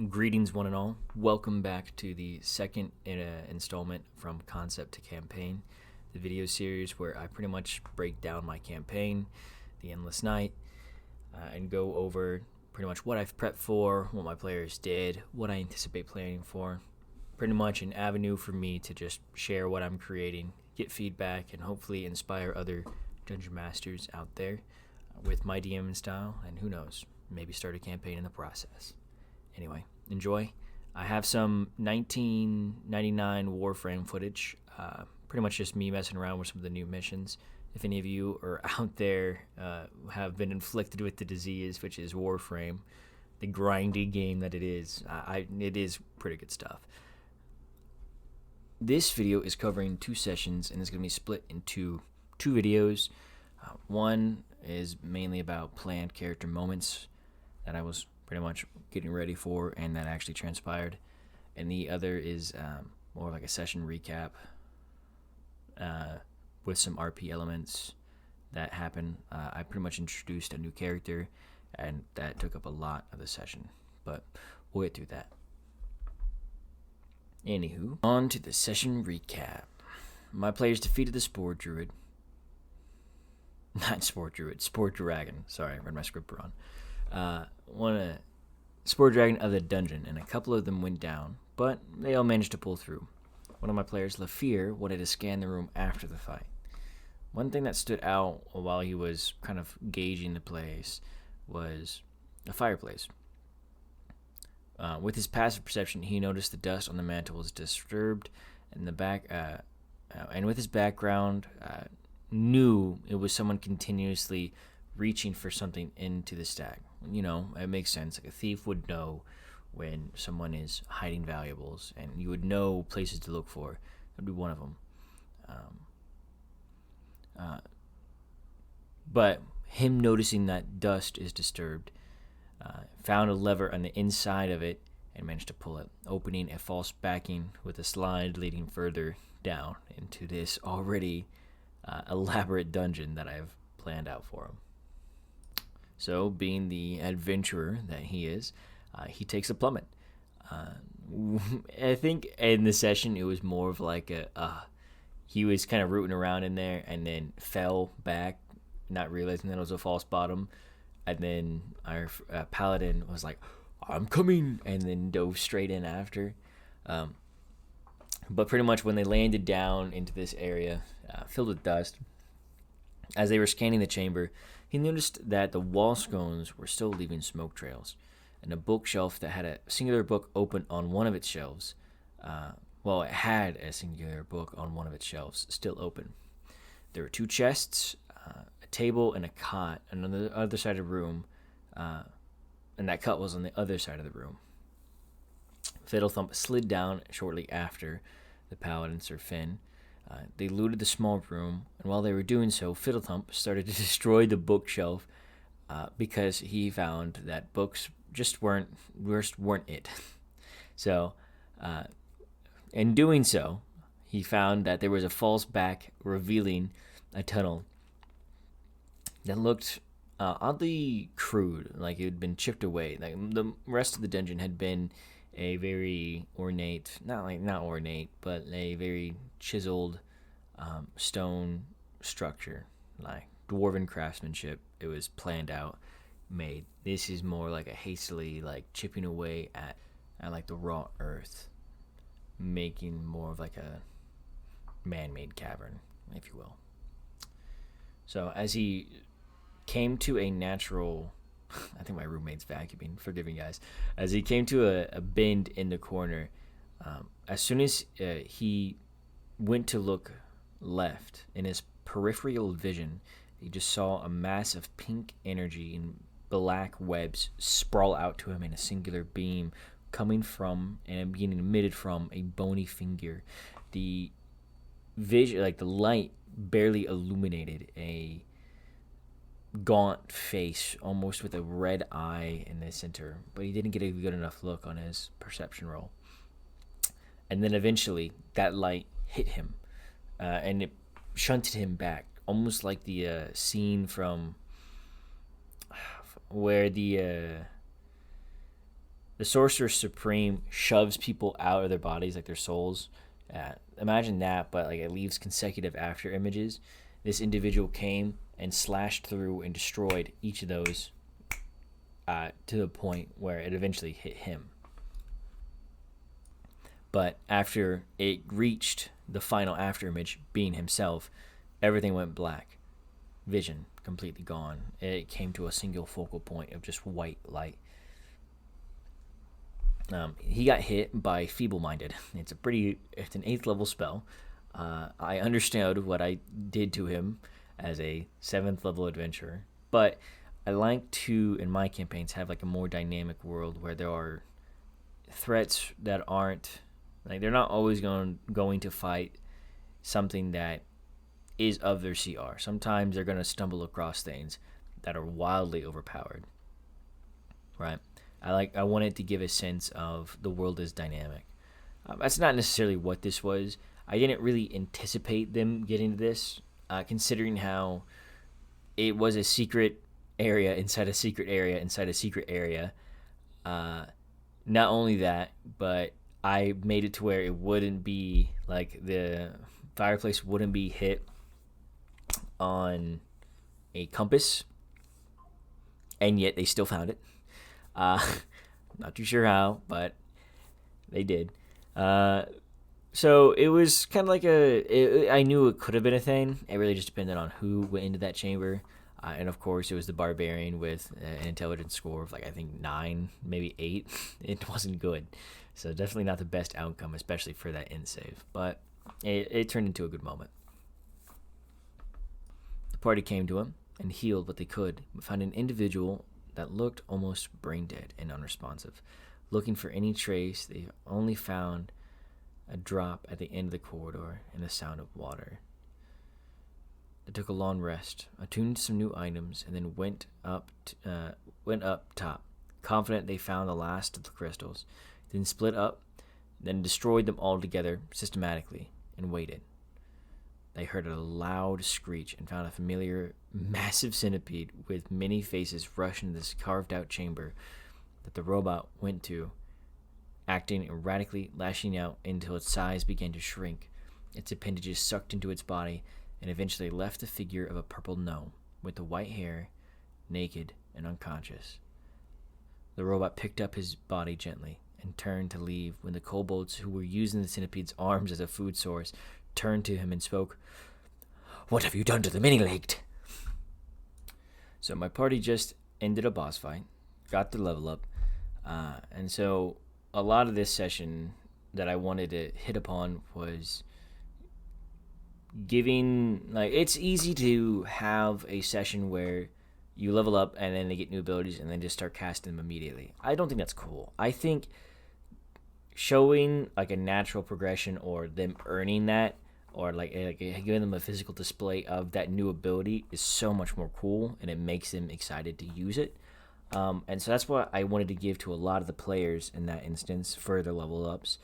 Greetings, one and all. Welcome back to the second installment from Concept to Campaign, the video series where I pretty much break down my campaign, The Endless Night, and go over pretty much what I've prepped for, what my players did, what I anticipate planning for. Pretty much an avenue for me to just share what I'm creating, get feedback, and hopefully inspire other Dungeon Masters out there with my DMing style, and who knows, maybe start a campaign in the process. Anyway, enjoy. I have some 1999 Warframe footage, pretty much just me messing around with some of the new missions. If any of you are out there have been inflicted with the disease, which is Warframe, the grindy game that it is, it is pretty good stuff. This video is covering 2 sessions, and it's going to be split into 2 videos. One is mainly about planned character moments that I was pretty much getting ready for and that actually transpired, and the other is more like a session recap with some RP elements that happened. I pretty much introduced a new character, and that took up a lot of the session, but we'll get through that. Anywho, on to the session recap. My players defeated the Spore Druid. Not Spore Druid, Spore Dragon. Sorry, I read my script wrong. Spore Dragon of the dungeon, and a couple of them went down, but they all managed to pull through. One of my players, Lafir, wanted to scan the room after the fight. One thing that stood out while he was kind of gauging the place was a fireplace. With his passive perception, he noticed the dust on the mantle was disturbed, and and with his background, knew it was someone continuously reaching for something into the stack. You know, it makes sense. Like a thief would know when someone is hiding valuables, and you would know places to look for. That'd be one of them. But him noticing that dust is disturbed, found a lever on the inside of it and managed to pull it, opening a false backing with a slide leading further down into this already elaborate dungeon that I've planned out for him. So, being the adventurer that he is, he takes a plummet. I think in the session it was more of like he was kind of rooting around in there and then fell back, not realizing that it was a false bottom. And then our paladin was like, "I'm coming," and then dove straight in after. But pretty much when they landed down into this area filled with dust, as they were scanning the chamber, he noticed that the wall scones were still leaving smoke trails, and a bookshelf that had a singular book open on one of its shelves. It had a singular book on one of its shelves still open. There were 2 chests, a table, and a cot on the other side of the room, and that cot was on the other side of the room. Fiddlethump slid down shortly after the paladin, Sir Finn. They looted the small room, and while they were doing so, Fiddlethump started to destroy the bookshelf because he found that books just weren't it. So, in doing so, he found that there was a false back revealing a tunnel that looked oddly crude, like it had been chipped away. Like the rest of the dungeon had been a very ornate, not ornate, but a very chiseled stone structure, like dwarven craftsmanship. It was planned out, made. This is more like a hastily chipping away at like the raw earth, making more of like a man-made cavern, if you will. So as he came to a natural, I think my roommate's vacuuming, forgive me guys, as he came to a bend in the corner, as soon as he went to look left, in his peripheral vision, he just saw a mass of pink energy and black webs sprawl out to him in a singular beam coming from and being emitted from a bony finger. The vision, the light barely illuminated a gaunt face, almost with a red eye in the center, but he didn't get a good enough look on his perception roll. And then eventually that light hit him, and it shunted him back, almost like the scene from where the The Sorcerer Supreme shoves people out of their bodies, like their souls. Imagine that, but like it leaves consecutive after images. This individual came and slashed through and destroyed each of those to the point where it eventually hit him. But after it reached the final after image, being himself, everything went black. Vision completely gone. It came to a single focal point of just white light. He got hit by Feeble-Minded. It's an 8th level spell. I understood what I did to him as a 7th level adventurer, but I like to, in my campaigns, have like a more dynamic world where there are threats that aren't, like, they're not always going to fight something that is of their CR. Sometimes they're going to stumble across things that are wildly overpowered, right? I wanted to give a sense of the world is dynamic. That's not necessarily what this was. I didn't really anticipate them getting to this, considering how it was a secret area inside a secret area inside a secret area. Not only that, but I made it to where it wouldn't be, like, the fireplace wouldn't be hit on a compass, and yet they still found it. Not too sure how, but they did. So it was kind of like I knew it could have been a thing. It really just depended on who went into that chamber. And of course, it was the barbarian with an intelligence score of, like, I think 9, maybe 8. It wasn't good. So definitely not the best outcome, especially for that end save. But it turned into a good moment. The party came to him and healed what they could, but found an individual that looked almost brain dead and unresponsive. Looking for any trace, they only found a drop at the end of the corridor and the sound of water. They took a long rest, attuned to some new items, and then went up top, confident they found the last of the crystals. Then split up, then destroyed them all together systematically, and waited. They heard a loud screech and found a familiar, massive centipede with many faces rush into this carved-out chamber that the robot went to, acting erratically, lashing out until its size began to shrink. Its appendages sucked into its body and eventually left the figure of a purple gnome with the white hair, naked and unconscious. The robot picked up his body gently and turned to leave when the kobolds who were using the centipede's arms as a food source turned to him and spoke. "What have you done to the mini-legged?" So my party just ended a boss fight, got the level up, and so a lot of this session that I wanted to hit upon was giving, like, it's easy to have a session where you level up and then they get new abilities and then just start casting them immediately. I don't think that's cool. I think showing, like, a natural progression or them earning that, or like giving them a physical display of that new ability is so much more cool, and it makes them excited to use it. And so that's what I wanted to give to a lot of the players in that instance for their level ups.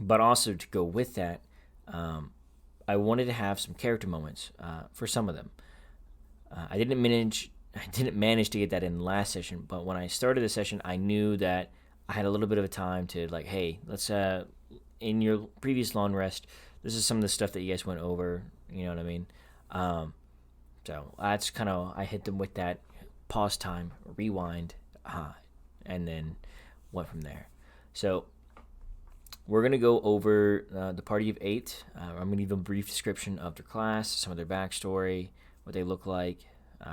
But also to go with that, I wanted to have some character moments for some of them. I didn't manage to get that in the last session, but when I started the session, I knew that I had a little bit of a time to, like, hey, let's in your previous long rest, this is some of the stuff that you guys went over. You know what I mean? So that's kind of, I hit them with that pause time, rewind, and then went from there. So we're going to go over the party of 8. I'm going to give a brief description of their class, some of their backstory, what they look like,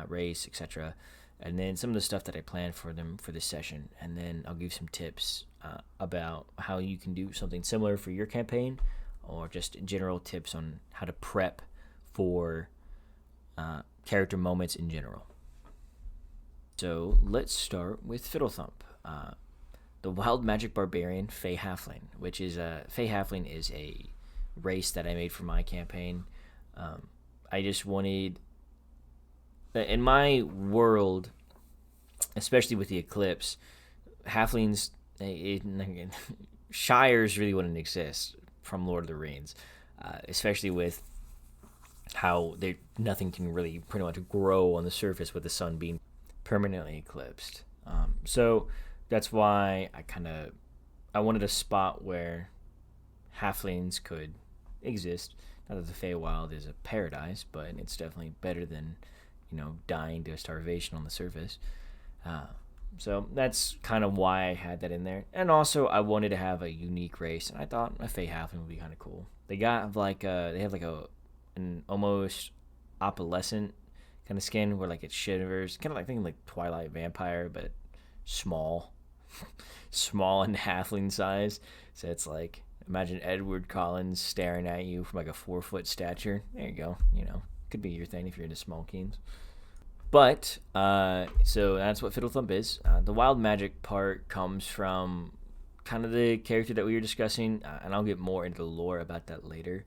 race, etc., and then some of the stuff that I planned for them for this session. And then I'll give some tips about how you can do something similar for your campaign, or just general tips on how to prep for character moments in general. So let's start with Fiddlethump, the wild magic barbarian Fey Halfling, which is Fey Halfling is a race that I made for my campaign. I just wanted, in my world, especially with the Eclipse, Halflings, Shires really wouldn't exist from Lord of the Rings, especially with how nothing can really pretty much grow on the surface with the sun being permanently eclipsed. So That's why I wanted a spot where halflings could exist. Not that the Feywild is a paradise, but it's definitely better than, dying to starvation on the surface. Uh, so that's kind of why I had that in there. And also, I wanted to have a unique race, and I thought a Fey halfling would be kind of cool. They have like an almost opalescent kind of skin where like it shivers, kind of like thinking like Twilight vampire, but small, small and halfling size. So it's like imagine Edward Collins staring at you from like a 4 foot stature. There you go. Could be your thing if you're into small keens. But so that's what Fiddle Thump is. The wild magic part comes from kind of the character that we were discussing, and I'll get more into the lore about that later.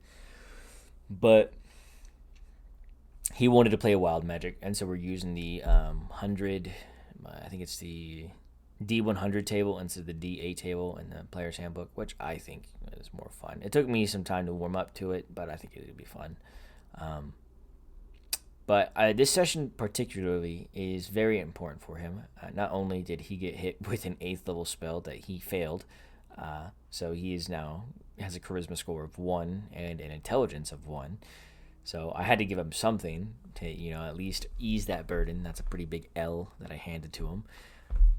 But he wanted to play a wild magic, and so we're using the 100. I think it's the D100 table instead of the D8 table in the player's handbook, which I think is more fun. It took me some time to warm up to it, but I think it would be fun. But this session particularly is very important for him. Not only did he get hit with an 8th level spell that he failed, so he is now has a charisma score of 1 and an intelligence of 1. So I had to give him something to, at least ease that burden. That's a pretty big L that I handed to him.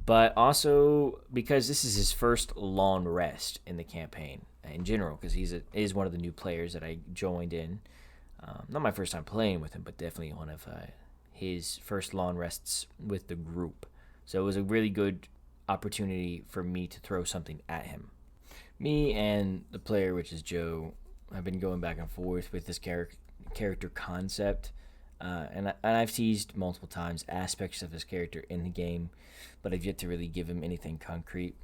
But also because this is his first long rest in the campaign in general, because he is one of the new players that I joined in. Not my first time playing with him, but definitely one of his first long rests with the group. So it was a really good opportunity for me to throw something at him. Me and the player, which is Joe, have been going back and forth with this character concept. And I've teased multiple times aspects of his character in the game, but I've yet to really give him anything concrete.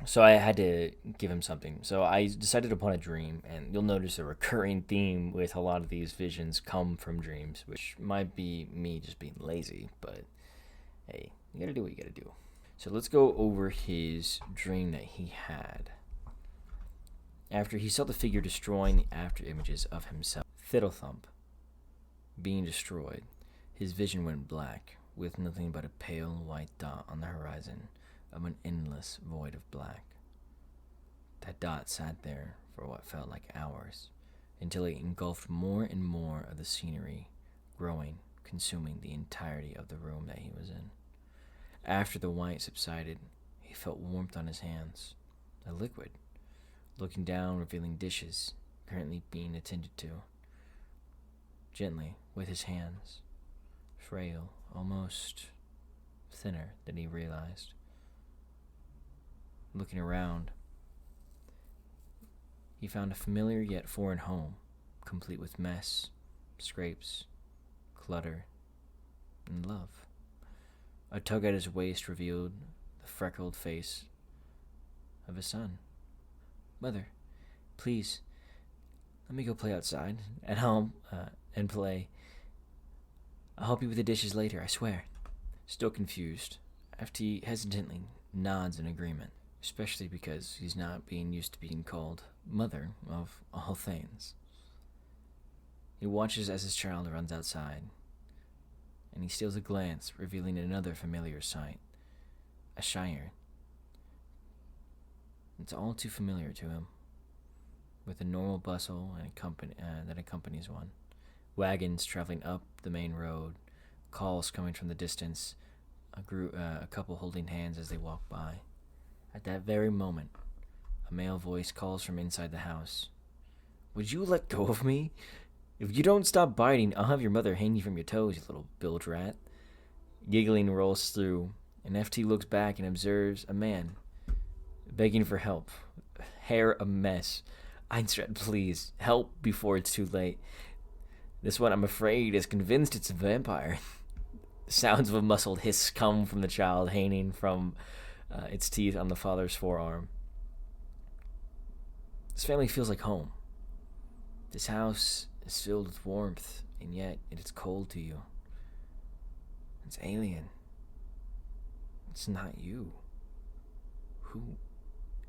So I had to give him something. So I decided upon a dream, and you'll notice a recurring theme with a lot of these visions come from dreams, which might be me just being lazy, but hey, you gotta do what you gotta do. So let's go over his dream that he had. After he saw the figure destroying the after images of himself, Fiddlethump, being destroyed, his vision went black, with nothing but a pale white dot on the horizon of an endless void of black. That dot sat there for what felt like hours, until it engulfed more and more of the scenery, growing, consuming the entirety of the room that he was in. After the white subsided, he felt warmth on his hands, a liquid, looking down, revealing dishes currently being attended to. Gently, with his hands, frail, almost thinner than he realized. Looking around, he found a familiar yet foreign home, complete with mess, scrapes, clutter, and love. A tug at his waist revealed the freckled face of his son. "Mother, please, let me go play outside at home and play. I'll help you with the dishes later, I swear." Still confused, FT hesitantly nods in agreement, especially because he's not being used to being called mother of all things. He watches as his child runs outside, and he steals a glance, revealing another familiar sight, a shire. It's all too familiar to him, with the normal bustle and that accompanies one. Wagons traveling up the main road, calls coming from the distance, a couple holding hands as they walk by. At that very moment, a male voice calls from inside the house. "Would you let go of me? If you don't stop biting, I'll have your mother hang you from your toes, you little bilge rat." Giggling rolls through, and FT looks back and observes a man begging for help, hair a mess. "Einstrat, please, help before it's too late. This one, I'm afraid, is convinced it's a vampire." Sounds of a muffled hiss come from the child, hanging from its teeth on the father's forearm. This family feels like home. This house is filled with warmth, and yet it is cold to you. It's alien. It's not you. Who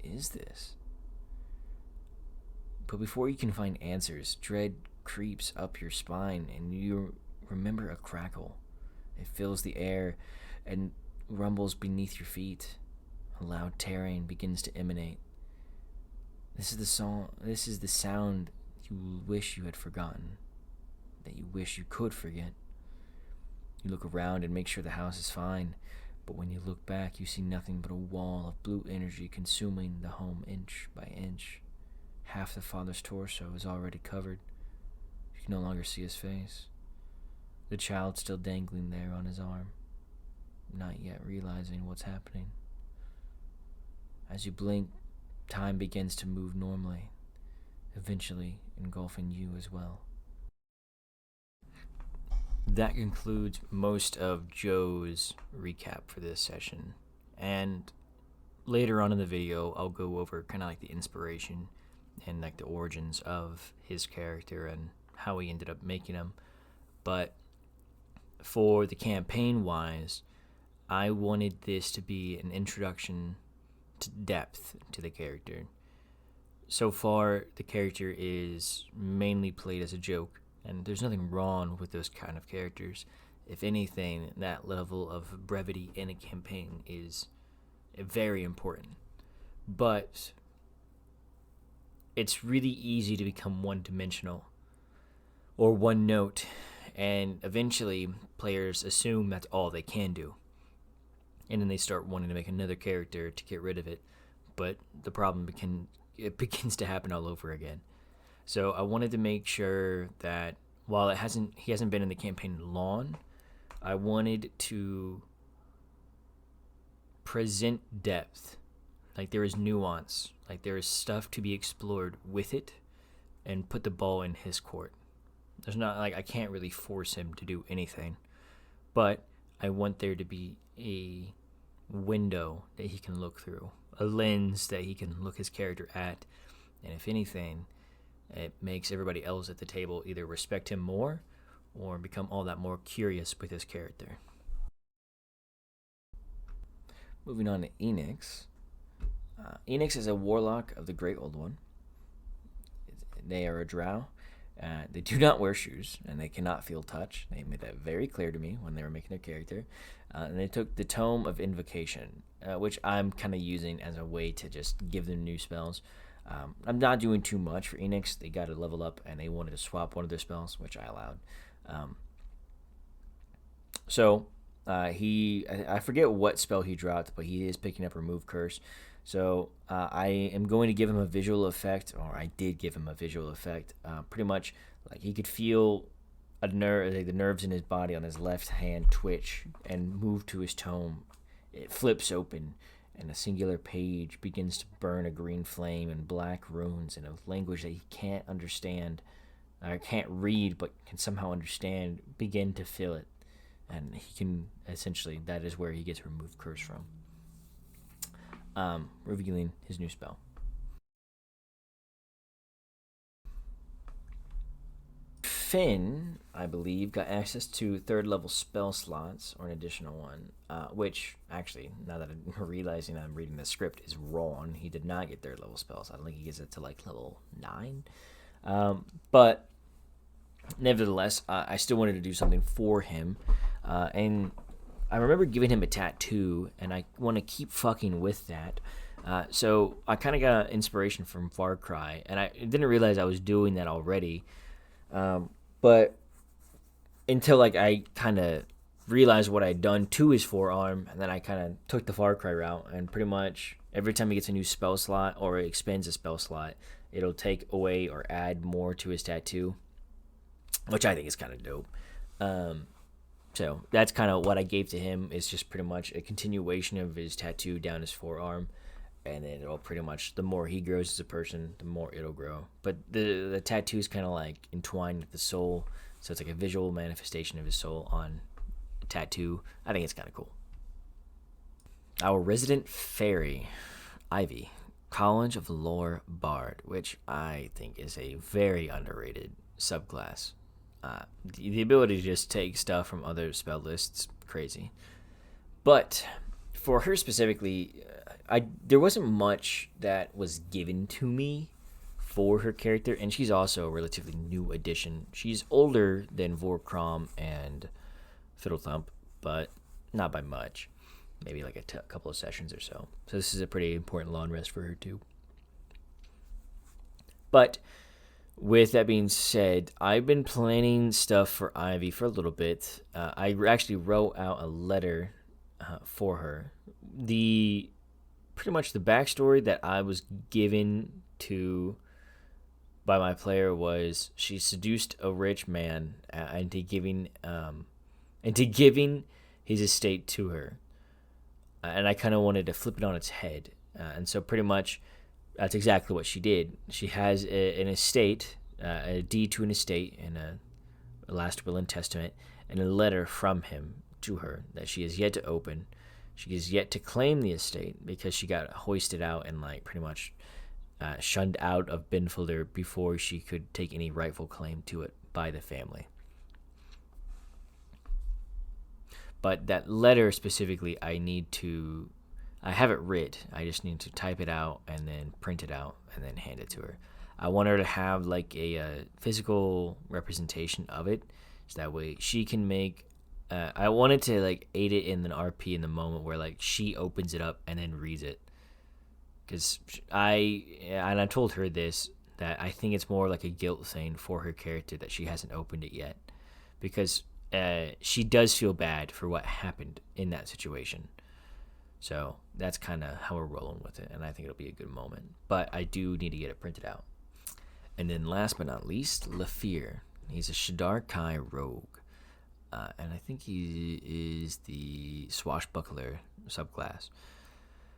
is this? But before you can find answers, dread creeps up your spine, and you remember a crackle. It fills the air, and rumbles beneath your feet. A loud tearing begins to emanate. This is the sound you wish you had forgotten, that you wish you could forget. You look around and make sure the house is fine, but when you look back, you see nothing but a wall of blue energy consuming the home inch by inch. Half the father's torso is already covered. You can no longer see his face. The child still dangling there on his arm, not yet realizing what's happening. As you blink, time begins to move normally, eventually engulfing you as well. That concludes most of Joe's recap for this session. And later on in the video, I'll go over kind of like the inspiration and like the origins of his character and how he ended up making him. But for the campaign wise, I wanted this to be an introduction to depth to the character. So far, the character is mainly played as a joke, and there's nothing wrong with those kind of characters. If anything, that level of brevity in a campaign is very important. But it's really easy to become one-dimensional or one note, and eventually players assume that's all they can do. And then they start wanting to make another character to get rid of it. But the problem begins to happen all over again. So I wanted to make sure that while he hasn't been in the campaign long, I wanted to present depth. Like there is nuance. Like there is stuff to be explored with it, and put the ball in his court. There's not like I can't really force him to do anything. But I want there to be a window that he can look through, a lens that he can look his character at, and if anything, it makes everybody else at the table either respect him more or become all that more curious with his character. Moving on to Enix. Enix is a warlock of the Great Old One. They are a drow. They do not wear shoes, and they cannot feel touch. They made that very clear to me when they were making their character. And they took the Tome of Invocation, which I'm kind of using as a way to just give them new spells. I'm not doing too much for Enix. They got to level up, and they wanted to swap one of their spells, which I allowed. I forget what spell he dropped, but he is picking up Remove Curse. So I am going to give him a visual effect, or I did give him a visual effect. Pretty much, like he could feel the nerves in his body on his left hand twitch and move to his tome. It flips open, and a singular page begins to burn a green flame and black runes in a language that he can't understand, or can't read, but can somehow understand. Begin to feel it, and he can essentially. That is where he gets Remove Curse from. Revealing his new spell. Finn, I believe, got access to 3rd level spell slots, or an additional one, which, actually, now that I'm realizing I'm reading the script, is wrong. He did not get 3rd level spells. I don't think he gets it to, like, level 9. But, nevertheless, I still wanted to do something for him, and I remember giving him a tattoo, and I want to keep fucking with that. So I kind of got inspiration from Far Cry, and I didn't realize I was doing that already. But until like I kind of realized what I'd done to his forearm, and then I kind of took the Far Cry route, and pretty much every time he gets a new spell slot or expands a spell slot, it'll take away or add more to his tattoo, which I think is kind of dope. So that's kind of what I gave to him, is just pretty much a continuation of his tattoo down his forearm. And then it'll pretty much, the more he grows as a person, the more it'll grow. But the tattoo is kind of like entwined with the soul. So it's like a visual manifestation of his soul on a tattoo. I think it's kind of cool. Our resident fairy, Ivy, College of Lore Bard, which I think is a very underrated subclass. The ability to just take stuff from other spell lists, crazy. But for her specifically, there wasn't much that was given to me for her character, and she's also a relatively new addition. She's older than Vorkrom and Fiddlethump, but not by much. maybe like a couple of sessions or so. So this is a pretty important long rest for her too. But with that being said, I've been planning stuff for Ivy for a little bit. I actually wrote out a letter for her. Pretty much the backstory that I was given to by my player was she seduced a rich man into giving his estate to her, and I kind of wanted to flip it on its head, and so pretty much that's exactly what she did. She has an estate, a deed to an estate, and a last will and testament, and a letter from him to her that she has yet to open. She is yet to claim the estate because she got hoisted out and like pretty much shunned out of Binfolder before she could take any rightful claim to it by the family. But that letter specifically, I have it writ. I just need to type it out and then print it out and then hand it to her. I want her to have like a physical representation of it, so that way she can make. I wanted to like aid it in an RP in the moment where like she opens it up and then reads it. Because I told her this, that I think it's more like a guilt thing for her character that she hasn't opened it yet, because she does feel bad for what happened in that situation. So that's kind of how we're rolling with it, and I think it'll be a good moment. But I do need to get it printed out. And then last but not least, Lafir. He's a Shadar Kai rogue. And I think he is the swashbuckler subclass.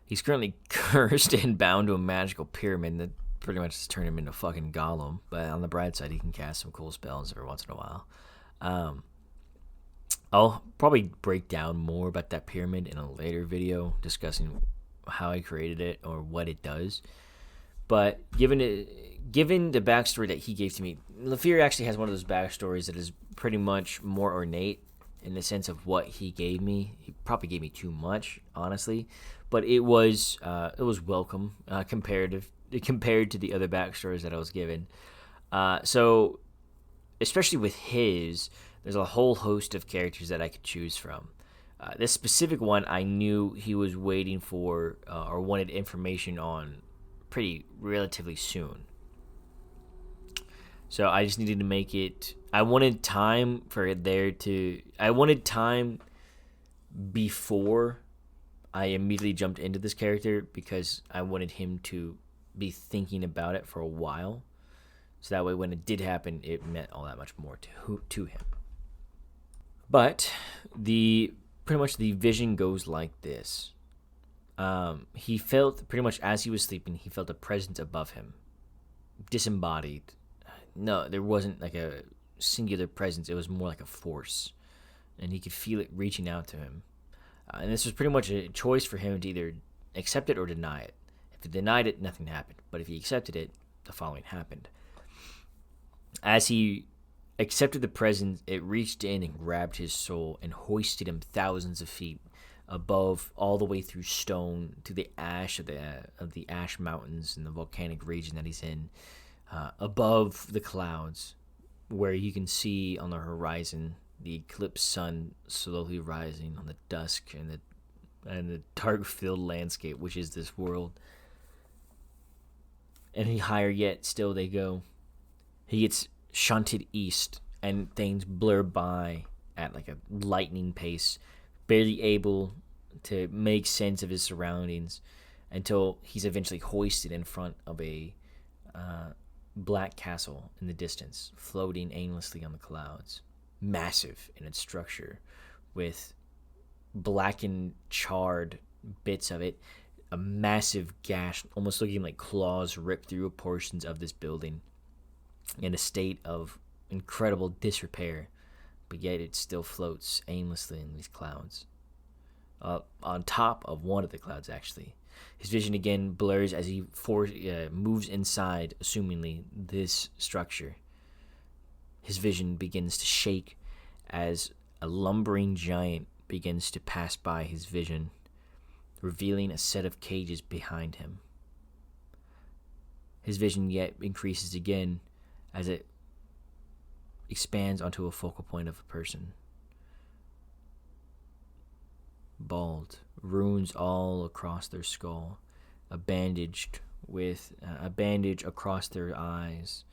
He's currently cursed and bound to a magical pyramid that pretty much has turned him into fucking Gollum. But on the bright side, he can cast some cool spells every once in a while. I'll probably break down more about that pyramid in a later video, discussing how I created it or what it does. But given the backstory that he gave to me, Lafir actually has one of those backstories that is pretty much more ornate in the sense of what he gave me. He probably gave me too much, honestly, but it was welcome compared to the other backstories that I was given. So especially with his, there's a whole host of characters that I could choose from. This specific one, I knew he was waiting for or wanted information on pretty relatively soon. So I just needed to make it. I wanted time before I immediately jumped into this character, because I wanted him to be thinking about it for a while. So that way when it did happen, it meant all that much more to him. But pretty much the vision goes like this. He felt, pretty much as he was sleeping, he felt a presence above him, disembodied. No, there wasn't like a singular presence. It was more like a force, and he could feel it reaching out to him. And this was pretty much a choice for him to either accept it or deny it. If he denied it, nothing happened. But if he accepted it, the following happened. As he accepted the presence, it reached in and grabbed his soul and hoisted him thousands of feet above, all the way through stone to the ash of the ash mountains in the volcanic region that he's in, above the clouds, where you can see on the horizon the eclipsed sun slowly rising on the dusk and the dark-filled landscape, which is this world. And higher yet still they go. He gets shunted east, and things blur by at like a lightning pace, barely able to make sense of his surroundings, until he's eventually hoisted in front of a black castle in the distance, floating aimlessly on the clouds, massive in its structure, with blackened, charred bits of it, a massive gash, almost looking like claws ripped through portions of this building, in a state of incredible disrepair, but yet it still floats aimlessly in these clouds. On top of one of the clouds, actually. His vision again blurs as he moves inside, assumingly, this structure. His vision begins to shake as a lumbering giant begins to pass by his vision, revealing a set of cages behind him. His vision yet increases again as it expands onto a focal point of a person. Bald, runes all across their skull, a bandage across their eyes,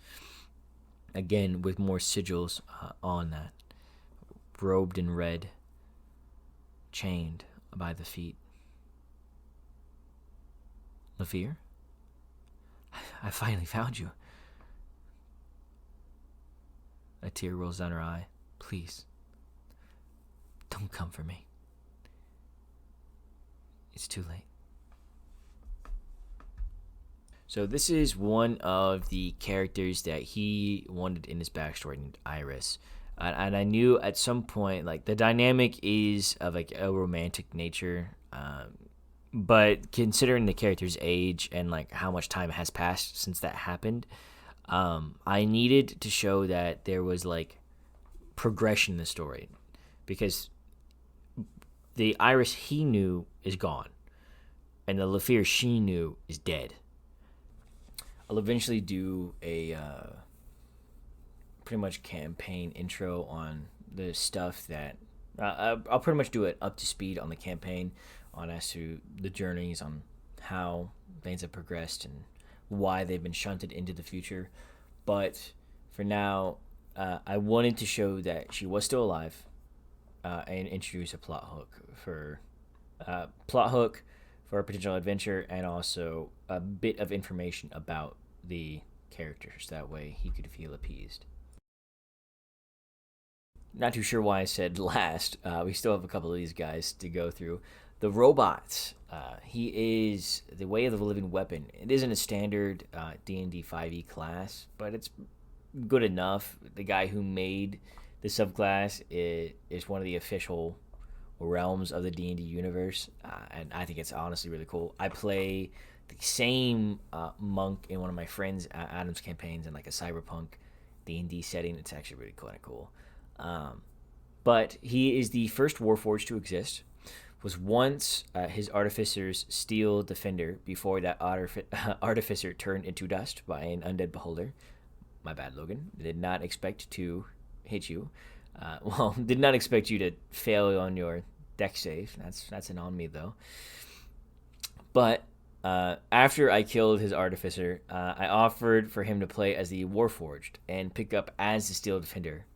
again with more sigils on that, robed in red, chained by the feet. Lafir, I finally found you. A tear rolls down her eye. Please, don't come for me. It's too late. So this is one of the characters that he wanted in his backstory named Iris. And I knew at some point, like, the dynamic is of, like, a romantic nature. But considering the character's age and, like, how much time has passed since that happened, I needed to show that there was, like, progression in the story. Because the Iris he knew is gone. And the Lafir she knew is dead. I'll eventually do a pretty much campaign intro on the stuff that I'll pretty much do it up to speed on the campaign, on as to the journeys, on how things have progressed and why they've been shunted into the future. But for now, I wanted to show that she was still alive and introduce a plot hook for a potential adventure, and also a bit of information about the characters. That way he could feel appeased. Not too sure why I said last. We still have a couple of these guys to go through. The robot. He is the way of the living weapon. It isn't a standard D&D 5e class, but it's good enough. The guy who made the subclass is one of the official realms of the D&D universe, and I think it's honestly really cool. I play the same monk in one of my friends Adam's campaigns in, like, a cyberpunk D&D setting. It's actually really kind of cool. But he is the first Warforged to exist. Was once his artificer's steel defender before that artificer turned into dust by an undead beholder. My bad, Logan. Did not expect to hit you. Did not expect you to fail on your deck save. That's an on me, though. But after I killed his artificer, I offered for him to play as the Warforged and pick up as the Steel Defender,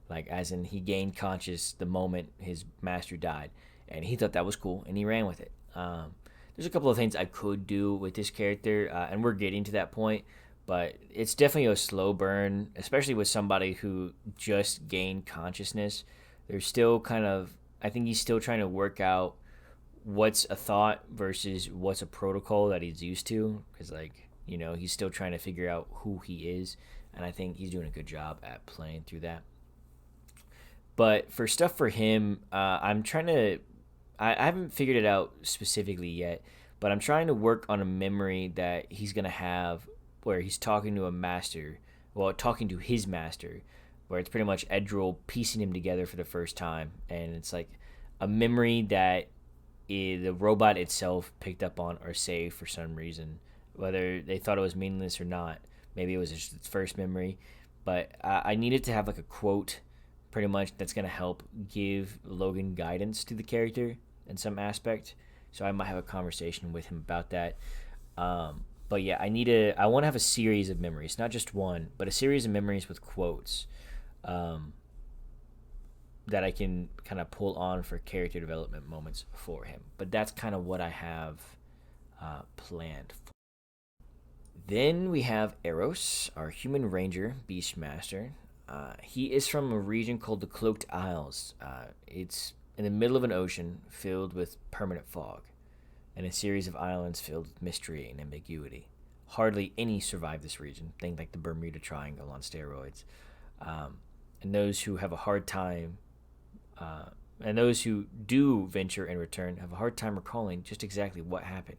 like as in he gained conscious the moment his master died, and he thought that was cool and he ran with it. There's a couple of things I could do with this character, and we're getting to that point. But it's definitely a slow burn, especially with somebody who just gained consciousness. They're still I think he's still trying to work out what's a thought versus what's a protocol that he's used to. Because, like, he's still trying to figure out who he is. And I think he's doing a good job at playing through that. But for stuff for him, I'm trying to... I haven't figured it out specifically yet. But I'm trying to work on a memory that he's going to have where he's talking to talking to his master, where it's pretty much Edril piecing him together for the first time, and it's like a memory that the robot itself picked up on or saved for some reason, whether they thought it was meaningless or not. Maybe it was just its first memory, but I needed to have, like, a quote pretty much that's going to help give Logan guidance to the character in some aspect, so I might have a conversation with him about that. But yeah, I want to have a series of memories, not just one, but a series of memories with quotes that I can kind of pull on for character development moments for him. But that's kind of what I have planned. Then we have Eros, our human ranger, Beastmaster. He is from a region called the Cloaked Isles. It's in the middle of an ocean filled with permanent fog, and a series of islands filled with mystery and ambiguity. Hardly any survive this region. Think like the Bermuda Triangle on steroids. And those who have a hard time, and those who do venture and return, have a hard time recalling just exactly what happened.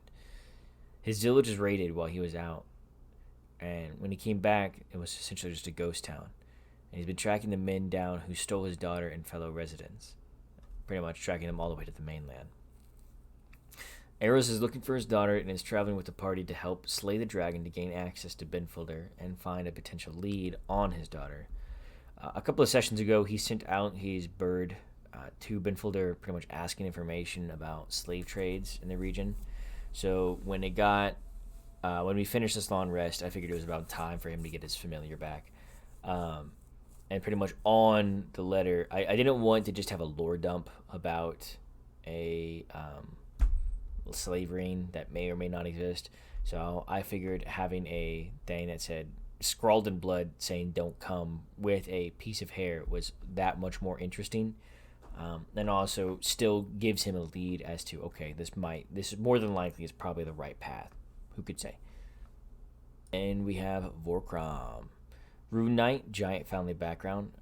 His village was raided while he was out, and when he came back, it was essentially just a ghost town. And he's been tracking the men down who stole his daughter and fellow residents, pretty much tracking them all the way to the mainland. Eros is looking for his daughter and is traveling with the party to help slay the dragon to gain access to Benfolder and find a potential lead on his daughter. A couple of sessions ago, he sent out his bird to Benfolder, pretty much asking information about slave trades in the region. So when when we finished this long rest, I figured it was about time for him to get his familiar back. And pretty much on the letter, I didn't want to just have a lore dump about a slave ring that may or may not exist. So I figured having a thing that said, scrawled in blood, saying "Don't come" with a piece of hair was that much more interesting. And also still gives him a lead as to, okay, this is more than likely is probably the right path. Who could say? And we have Vorkram, Rune Knight, giant family background,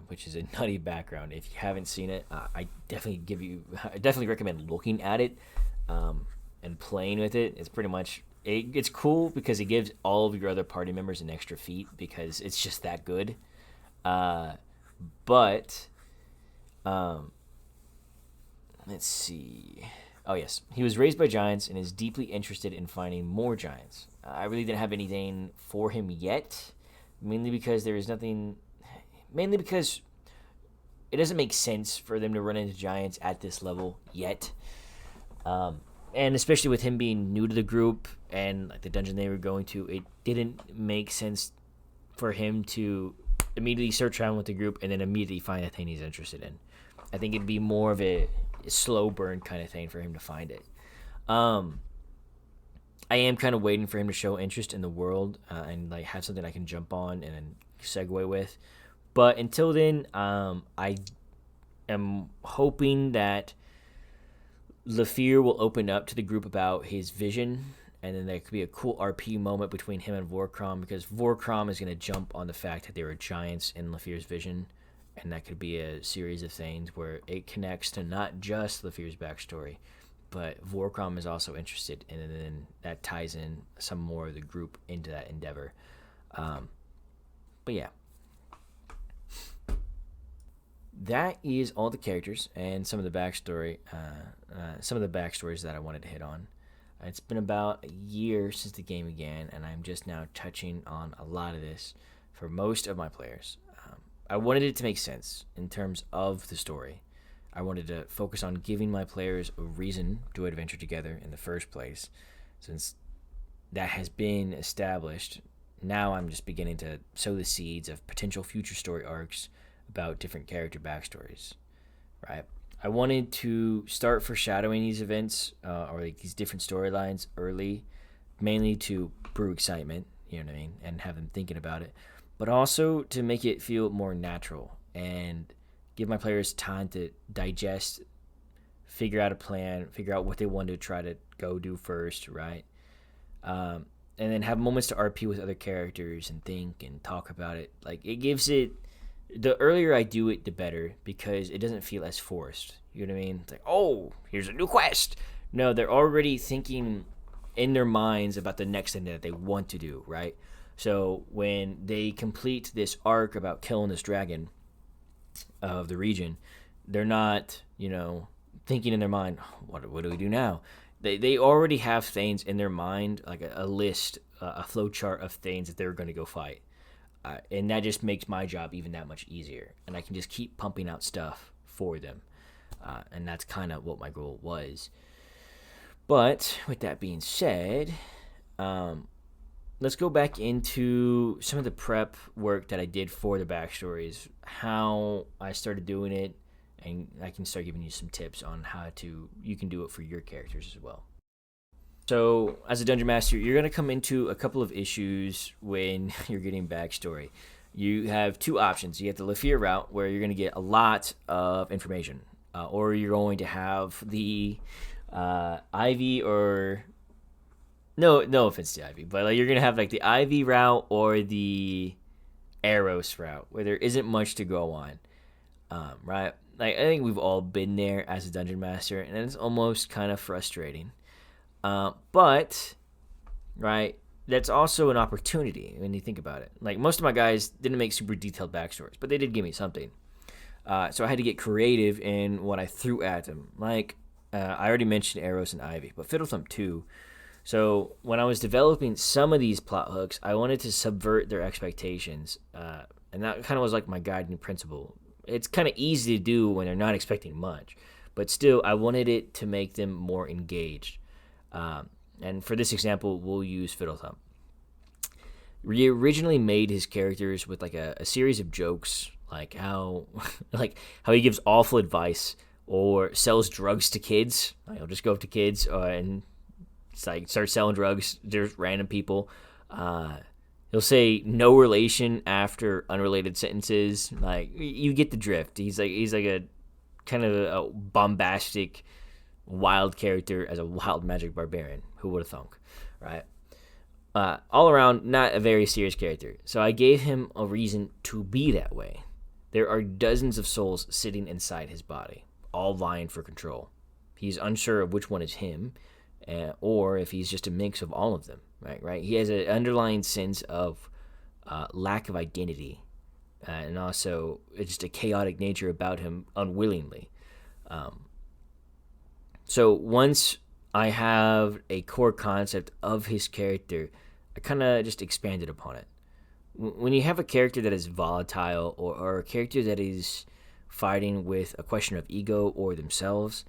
which is a nutty background. If you haven't seen it, I definitely recommend looking at it and playing with it. It's pretty much it's cool because it gives all of your other party members an extra feat because it's just that good. But let's see. Oh yes, he was raised by giants and is deeply interested in finding more giants. I really didn't have anything for him yet, mainly because it doesn't make sense for them to run into giants at this level yet. And especially with him being new to the group and like the dungeon they were going to, it didn't make sense for him to immediately search around with the group and then immediately find a thing he's interested in. I think it'd be more of a slow burn kind of thing for him to find it. I am kind of waiting for him to show interest in the world and like have something I can jump on and then segue with. But until then, I am hoping that Lafir will open up to the group about his vision, and then there could be a cool RP moment between him and Vorkram, because Vorkram is going to jump on the fact that there are giants in Lafir's vision, and that could be a series of things where it connects to not just Lafir's backstory, but Vorkram is also interested, and then that ties in some more of the group into that endeavor. But yeah. That is all the characters and some of the backstory, backstories that I wanted to hit on. It's been about a year since the game began, and I'm just now touching on a lot of this for most of my players. I wanted it to make sense in terms of the story. I wanted to focus on giving my players a reason to adventure together in the first place. Since that has been established, now I'm just beginning to sow the seeds of potential future story arcs about different character backstories, right? I wanted to start foreshadowing these events or like these different storylines early, mainly to brew excitement, you know what I mean, and have them thinking about it, but also to make it feel more natural and give my players time to digest, figure out a plan, figure out what they want to try to go do first, right? And then have moments to RP with other characters and think and talk about it. Like, it gives it, the earlier I do it, the better, because it doesn't feel as forced. You know what I mean? It's like, oh, here's a new quest. No, they're already thinking in their minds about the next thing that they want to do, right? So when they complete this arc about killing this dragon of the region, they're not, thinking in their mind, what do we do now? They already have things in their mind, like a list, a flow chart of things that they're going to go fight. And that just makes my job even that much easier. And I can just keep pumping out stuff for them. And that's kind of what my goal was. But with that being said, let's go back into some of the prep work that I did for the backstories, how I started doing it, and I can start giving you some tips on how you can do it for your characters as well. So, as a Dungeon Master, you're going to come into a couple of issues when you're getting backstory. You have two options. You have the Lafir route, where you're going to get a lot of information, or you're going to have the Ivy or... No offense to Ivy, but you're going to have the Ivy route or the Eros route, where there isn't much to go on, right? I think we've all been there as a Dungeon Master, and it's almost kind of frustrating. But, right, that's also an opportunity when you think about it. Most of my guys didn't make super detailed backstories, but they did give me something. So I had to get creative in what I threw at them. I already mentioned Eros and Ivy, but Fiddlethump too. So when I was developing some of these plot hooks, I wanted to subvert their expectations. And that kind of was my guiding principle. it's kind of easy to do when they're not expecting much. But still, I wanted it to make them more engaged. And for this example, we'll use Fiddlethump. We originally made his characters with like a series of jokes, like how how he gives awful advice or sells drugs to kids. Like, he'll just go up to kids and it's like start selling drugs to just random people. He'll say no relation after unrelated sentences. Like, you get the drift. He's like a kind of a bombastic, wild character as a wild magic barbarian. Who would have thunk, right? All around, not a very serious character. So I gave him a reason to be that way. There are dozens of souls sitting inside his body, all vying for control. He's unsure of which one is him, or if he's just a mix of all of them. Right. He has an underlying sense of lack of identity, and also just a chaotic nature about him unwillingly. So once I have a core concept of his character, I kind of just expanded upon it. When you have a character that is volatile or a character that is fighting with a question of ego or themselves,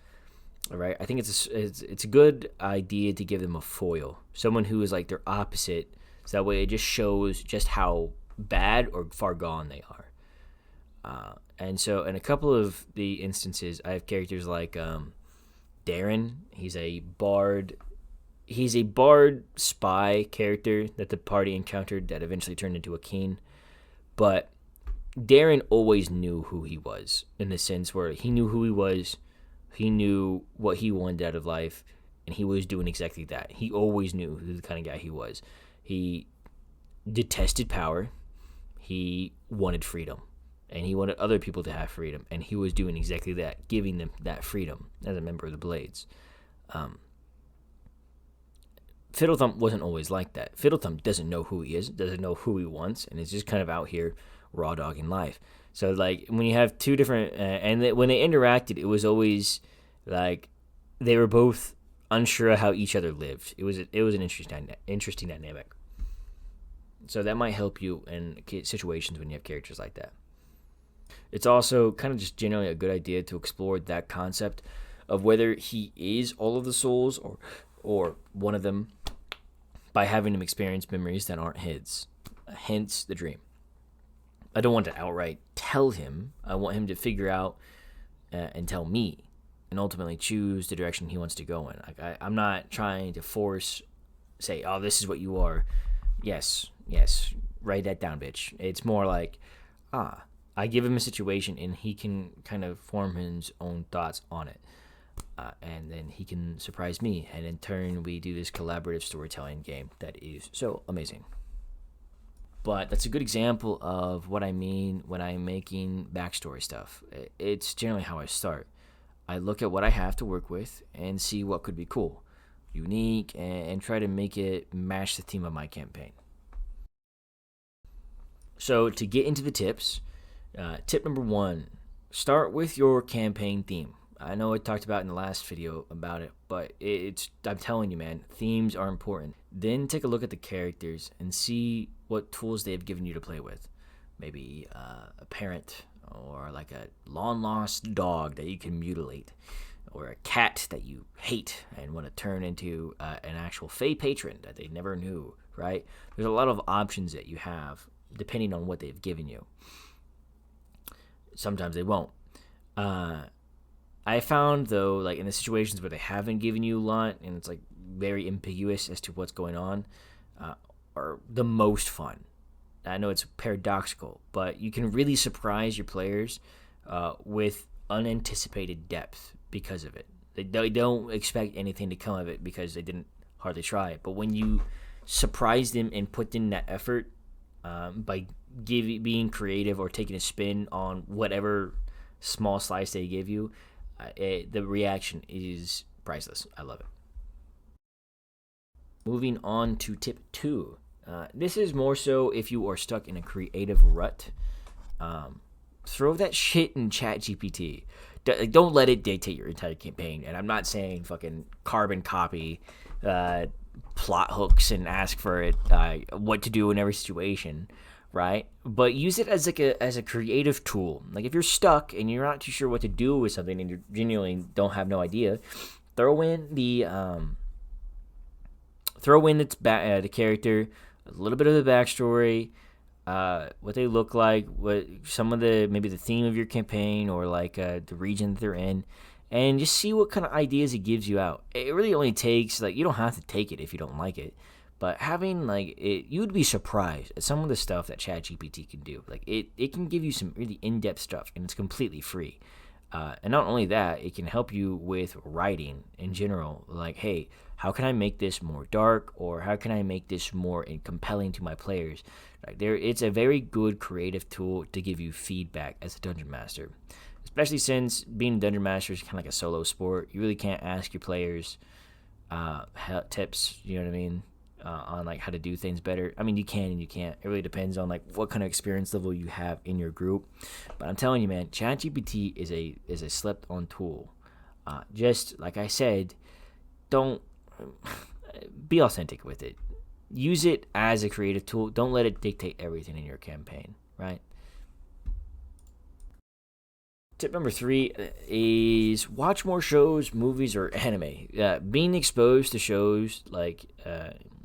all right, I think it's a good idea to give them a foil, someone who is like their opposite, so that way it just shows just how bad or far gone they are. And so in a couple of the instances, I have characters like Darren. He's a bard. He's a bard spy character that the party encountered that eventually turned into a king. But Darren always knew who he was, in the sense where he knew who he was, he knew what he wanted out of life, and he was doing exactly that. He always knew who the kind of guy he was. He detested power. He wanted freedom. And he wanted other people to have freedom, and he was doing exactly that, giving them that freedom as a member of the Blades. Fiddlethump wasn't always like that. Fiddlethump doesn't know who he is, doesn't know who he wants, and is just kind of out here raw dogging life. So, like, when you have two different, when they interacted, it was always like they were both unsure of how each other lived. It was an interesting dynamic. So that might help you in situations when you have characters like that. It's also kind of just generally a good idea to explore that concept of whether he is all of the souls or one of them, by having him experience memories that aren't his, hence the dream. I don't want to outright tell him. I want him to figure out and tell me, and ultimately choose the direction he wants to go in. I'm not trying to say, oh, this is what you are. Yes, write that down, bitch. It's more like, I give him a situation, and he can kind of form his own thoughts on it. And then he can surprise me, and in turn, we do this collaborative storytelling game that is so amazing. But that's a good example of what I mean when I'm making backstory stuff. It's generally how I start. I look at what I have to work with and see what could be cool, unique, and try to make it match the theme of my campaign. So to get into the tips, tip number 1, start with your campaign theme. I know I talked about in the last video about it, but I'm telling you, man, themes are important. Then take a look at the characters and see what tools they've given you to play with. Maybe a parent, or like a long-lost dog that you can mutilate, or a cat that you hate and want to turn into an actual Fey patron that they never knew, right? There's a lot of options that you have depending on what they've given you. Sometimes they won't. I found, though, like in the situations where they haven't given you a lot and it's like very ambiguous as to what's going on, are the most fun. I know it's paradoxical, but you can really surprise your players with unanticipated depth because of it. They don't expect anything to come of it because they didn't hardly try it. But when you surprise them and put in that effort by being creative or taking a spin on whatever small slice they give you, the reaction is priceless. I love it. Moving on to tip 2. This is more so if you are stuck in a creative rut. Throw that shit in ChatGPT. Don't let it dictate your entire campaign. And I'm not saying fucking carbon copy plot hooks and ask for it what to do in every situation. right? But use it as a creative tool. Like if you're stuck and you're not too sure what to do with something and you genuinely don't have no idea, throw in the character, a little bit of the backstory, what they look like, what some of the maybe the theme of your campaign or like the region that they're in, and just see what kind of ideas it gives you out. It really only takes like you don't have to take it if you don't like it, but having like it, you would be surprised at some of the stuff that ChatGPT can do. Like it can give you some really in-depth stuff, and it's completely free. And not only that, it can help you with writing in general. Like, hey, how can I make this more dark, or how can I make this more compelling to my players? Like, it's a very good creative tool to give you feedback as a dungeon master. Especially since being a dungeon master is kind of like a solo sport. You really can't ask your players tips. You know what I mean? On like how to do things better. I mean, you can and you can't. It really depends on like what kind of experience level you have in your group. But I'm telling you, man, ChatGPT is a slept-on tool. Just like I said, don't be authentic with it. Use it as a creative tool. Don't let it dictate everything in your campaign. Right? Tip number 3 is watch more shows, movies, or anime. Being exposed to shows like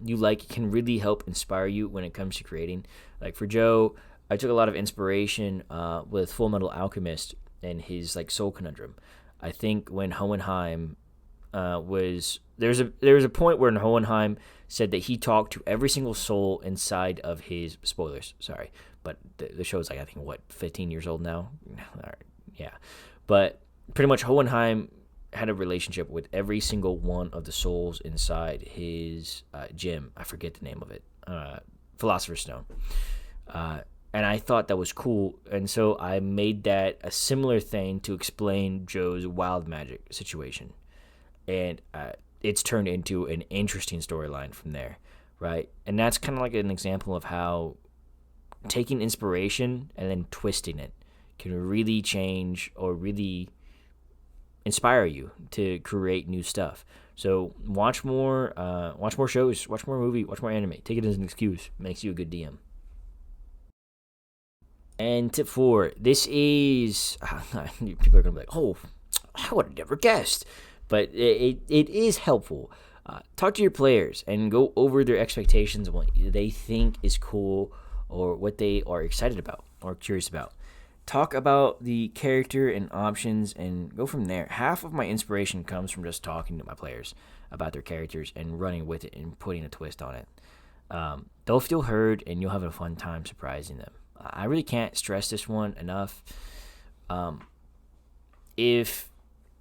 you like can really help inspire you when it comes to creating. Like for Joe, I took a lot of inspiration with Full Metal Alchemist and his like soul conundrum. I think when Hohenheim there's a point where Hohenheim said that he talked to every single soul inside of his spoilers. Sorry, but the show's like I think 15 years old now. Yeah, but pretty much Hohenheim had a relationship with every single one of the souls inside his gym. I forget the name of it. Philosopher's Stone. And I thought that was cool, and so I made that a similar thing to explain Joe's wild magic situation, and it's turned into an interesting storyline from there, right? And that's kind of like an example of how taking inspiration and then twisting it can really change or really inspire you to create new stuff. So watch more shows, watch more movie, watch more anime. Take it as an excuse. Makes you a good DM. And tip 4, this is people are gonna be like, oh, I would have never guessed, but it is helpful. Talk to your players and go over their expectations of what they think is cool or what they are excited about or curious about. Talk about the character and options and go from there. Half of my inspiration comes from just talking to my players about their characters and running with it and putting a twist on it. They'll feel heard and you'll have a fun time surprising them. I really can't stress this one enough. If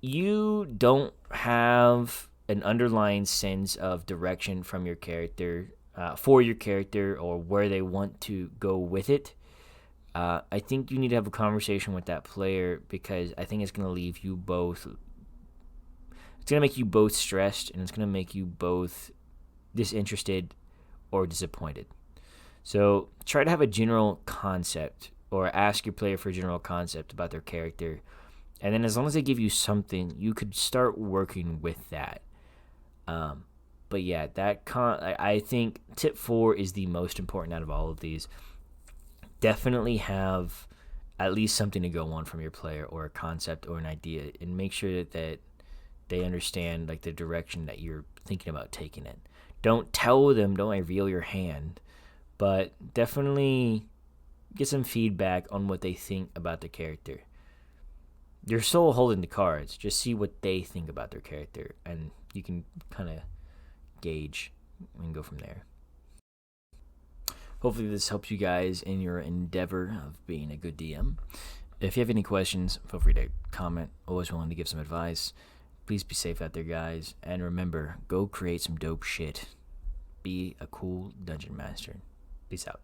you don't have an underlying sense of direction from your character, for your character or where they want to go with it, I think you need to have a conversation with that player because I think it's going to leave you both. It's going to make you both stressed and it's going to make you both disinterested or disappointed. So try to have a general concept or ask your player for a general concept about their character. And then as long as they give you something, you could start working with that. But yeah, I think tip 4 is the most important out of all of these. Definitely have at least something to go on from your player or a concept or an idea and make sure that they understand like the direction that you're thinking about taking it. Don't tell them, don't reveal your hand, but definitely get some feedback on what they think about the character. You're still holding the cards. Just see what they think about their character and you can kind of gauge and go from there. Hopefully this helps you guys in your endeavor of being a good DM. If you have any questions, feel free to comment. Always willing to give some advice. Please be safe out there, guys. And remember, go create some dope shit. Be a cool dungeon master. Peace out.